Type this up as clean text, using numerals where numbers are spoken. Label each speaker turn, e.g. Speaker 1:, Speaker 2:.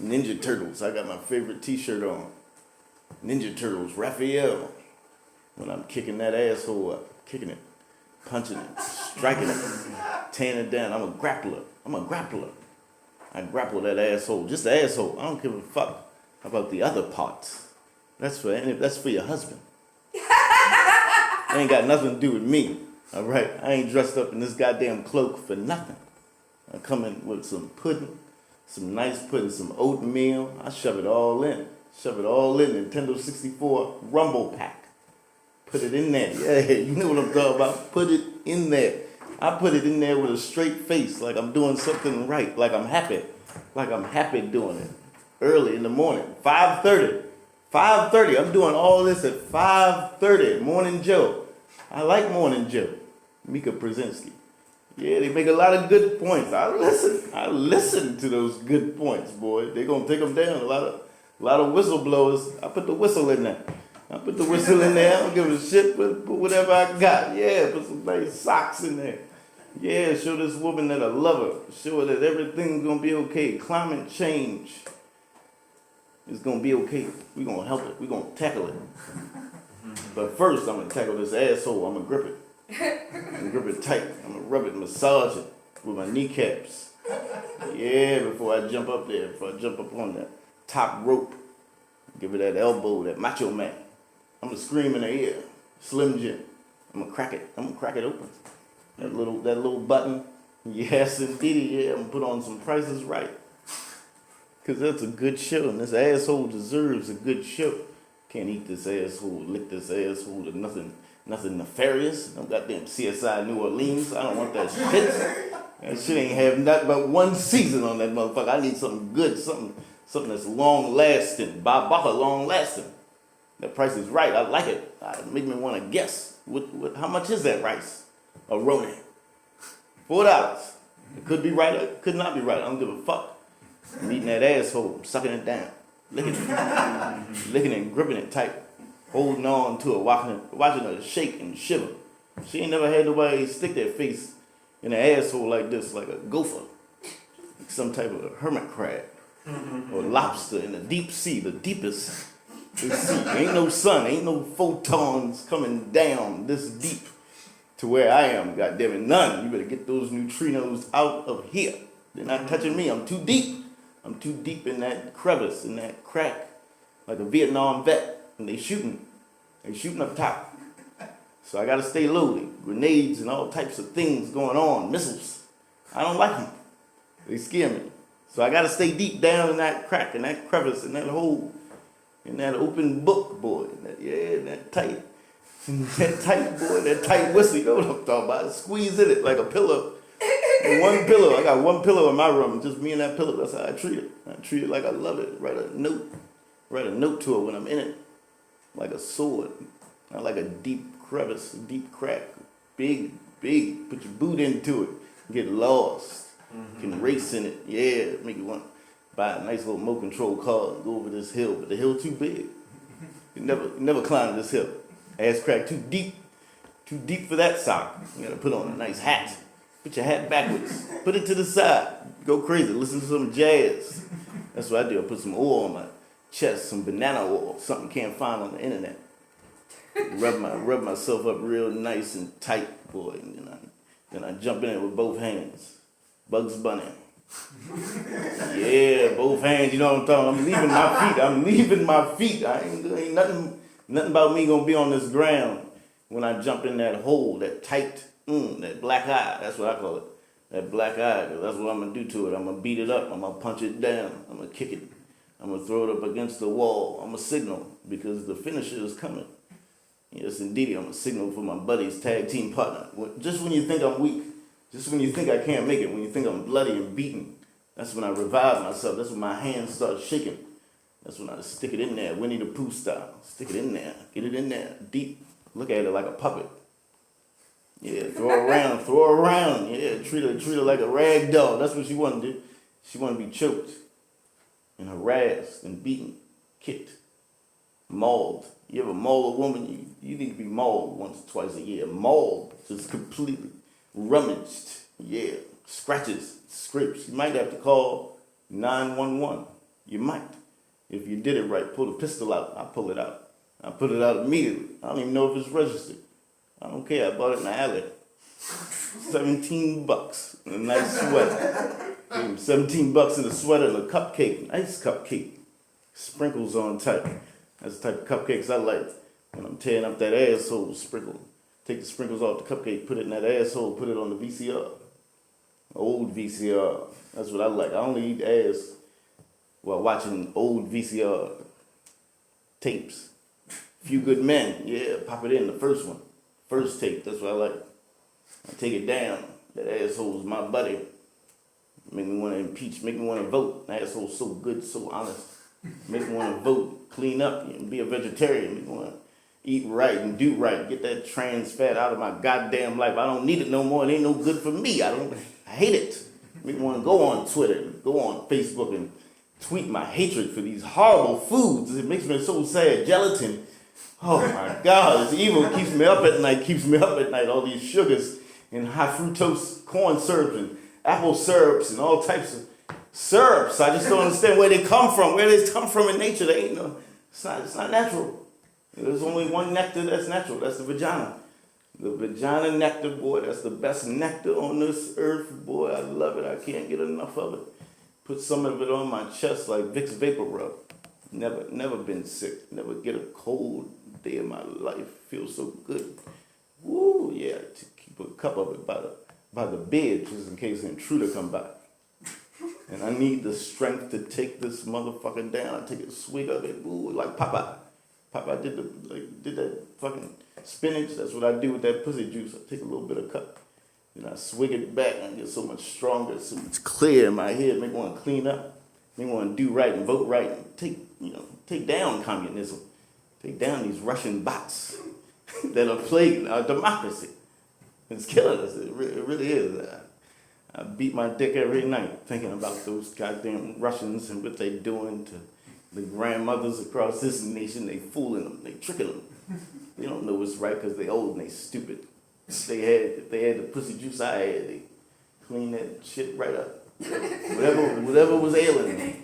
Speaker 1: Ninja Turtles. I got my favorite T-shirt on. Ninja Turtles, Raphael. When I'm kicking that asshole up, kicking it, punching it, striking it, tearing it down. I'm a grappler. I grapple that asshole, just the asshole. I don't give a fuck about the other parts. That's for your husband. It ain't got nothing to do with me. All right, I ain't dressed up in this goddamn cloak for nothing. I come in with some pudding, some nice pudding, some oatmeal. I shove it all in. Nintendo 64 Rumble Pack. Put it in there. Yeah, you know what I'm talking about. Put it in there. I put it in there with a straight face, like I'm doing something right, like I'm happy doing it. Early in the morning, 5:30. 5:30. I'm doing all this at 5:30. Morning Joe. I like Morning Joe. Mika Brzezinski. Yeah, they make a lot of good points. I listen to those good points, boy. They're gonna take them down. A lot of whistleblowers. I put the whistle in there. I don't give a shit. Put whatever I got. Yeah, put some nice socks in there. Yeah, show this woman that I love her. Show her that everything's gonna be okay. Climate change is gonna be okay. We're gonna help it. We're gonna tackle it. But first, I'm gonna tackle this asshole. I'm gonna grip it. I'm gonna grip it tight. I'm gonna rub it, massage it with my kneecaps. Yeah, before I jump up there, before I jump up on that top rope, give it that elbow, that macho man. I'm gonna scream in her ear, Slim Jim. I'm gonna crack it open. That little button. Yes, indeed. Yeah, I'm gonna put on some Prices Right. Cause that's a good show, and this asshole deserves a good show. Can't eat this asshole, lick this asshole, to nothing nefarious. No goddamn CSI New Orleans. I don't want that shit. That shit ain't have nothing but one season on that motherfucker. I need something good, something that's long lasting. Bob Barker, long lasting. That Price is Right. I like it. It make me want to guess. How much is that rice? A Roni. $4. It could be right, or it could not be right. I don't give a fuck. I'm eating that asshole, sucking it down, licking it and gripping it tight, holding on to it, watching her shake and shiver. She ain't never had nobody stick their face in an asshole like this, like a gopher, like some type of hermit crab or lobster in the deep sea, the deepest. Ain't no sun, ain't no photons coming down this deep to where I am, goddammit, none. You better get those neutrinos out of here. They're not touching me, I'm too deep. I'm too deep in that crevice, in that crack, like a Vietnam vet, and they shooting up top. So I gotta stay low, grenades and all types of things going on, missiles. I don't like them, they scare me. So I gotta stay deep down in that crack, in that crevice, in that hole, in that open book, boy. That tight boy, that tight whistle, you know what I'm talking about. Squeeze in it like a pillow. And one pillow, I got one pillow in my room, just me and that pillow. That's how I treat it. I treat it like I love it. Write a note to it when I'm in it, like a sword. Not like a deep crevice, a deep crack, big. Put your boot into it, get lost. You can race in it. Yeah, make you want to buy a nice little motor control car and go over this hill, but the hill too big. You never climb this hill. Ass crack too deep for that sock. You gotta put on a nice hat. Put your hat backwards. Put it to the side. Go crazy. Listen to some jazz. That's what I do. I put some oil on my chest, some banana oil, something can't find on the internet. Rub myself up real nice and tight, boy. And then I jump in it with both hands. Bugs Bunny. Yeah, both hands. You know what I'm talking about? I'm leaving my feet. Ain't nothing about me gonna be on this ground when I jump in that hole, that tight. That black eye, that's what I call it. That black eye, because that's what I'm going to do to it. I'm going to beat it up. I'm going to punch it down. I'm going to kick it. I'm going to throw it up against the wall. I'm going to signal because the finisher is coming. Yes, indeed, I'm going to signal for my buddy's tag team partner. Just when you think I'm weak, just when you think I can't make it, when you think I'm bloody and beaten, that's when I revive myself. That's when my hands start shaking. That's when I stick it in there, Winnie the Pooh style. Stick it in there. Get it in there, deep. Look at it like a puppet. Yeah, throw her around. Yeah, treat her like a rag doll. That's what she wanted to do. She wanted to be choked and harassed and beaten, kicked, mauled. You ever maul a woman? You need to be mauled once or twice a year. Mauled, just completely rummaged. Yeah, scratches, scrapes. You might have to call 911. You might. If you did it right, pull the pistol out. I pull it out. I put it out immediately. I don't even know if it's registered. I don't care. I bought it in the alley. $17 in a nice sweater. $17 in a sweater and a cupcake, nice cupcake. Sprinkles on top. That's the type of cupcakes I like. When I'm tearing up that asshole, sprinkle. Take the sprinkles off the cupcake, put it in that asshole, put it on the VCR. Old VCR. That's what I like. I only eat ass while watching old VCR tapes. Few Good Men, yeah, pop it in, the first one. First tape, that's what I like. I take it down. That asshole's my buddy. Make me want to impeach, make me want to vote. That asshole's so good, so honest. Make me want to vote, clean up, and be a vegetarian. Make me want to eat right and do right. Get that trans fat out of my goddamn life. I don't need it no more. It ain't no good for me. I hate it. Make me want to go on Twitter, go on Facebook and tweet my hatred for these horrible foods. It makes me so sad. Gelatin. Oh my God, it's evil. It keeps me up at night. All these sugars and high fructose corn syrups and apple syrups and all types of syrups. I just don't understand where they come from. Where they come from in nature. They ain't no. It's not natural. There's only one nectar that's natural. That's the vagina. The vagina nectar, boy. That's the best nectar on this earth, boy. I love it. I can't get enough of it. Put some of it on my chest like Vicks Vapor Rub. Never been sick. Never get a cold day in my life. Feels so good. Woo, yeah. To keep a cup of it by the bed, just in case an intruder come by. And I need the strength to take this motherfucker down. I take a swig of it, ooh, like Popeye. Popeye did that fucking spinach. That's what I do with that pussy juice. I take a little bit of cup. Then I swig it back and I get so much stronger, so much clear in my head. Make me want to clean up. Make me want to do right and vote right. And take down communism. Take down these Russian bots that are plaguing our democracy. It's killing us. It really is. I beat my dick every night thinking about those goddamn Russians and what they're doing to the grandmothers across this nation. They fooling them. They tricking them. They don't know what's right because they old and they stupid. They had the pussy juice I had. They cleaned that shit right up. Whatever was ailing them.